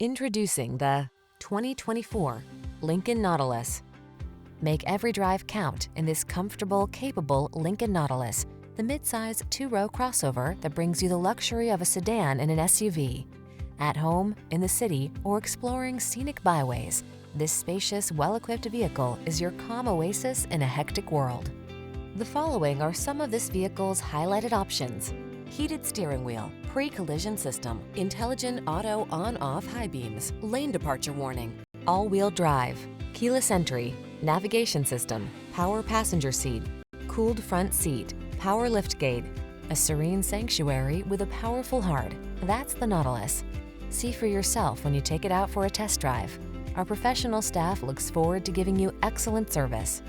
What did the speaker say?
Introducing the 2024 Lincoln Nautilus. Make every drive count in this comfortable, capable Lincoln Nautilus, the midsize two-row crossover that brings you the luxury of a sedan and an SUV. At home, in the city, or exploring scenic byways, this spacious, well-equipped vehicle is your calm oasis in a hectic world. The following are some of this vehicle's highlighted options: heated steering wheel, pre-collision system, intelligent auto on-off high beams, lane departure warning, all-wheel drive, keyless entry, navigation system, power passenger seat, cooled front seat, power liftgate, a serene sanctuary with a powerful heart. That's the Nautilus. See for yourself when you take it out for a test drive. Our professional staff looks forward to giving you excellent service.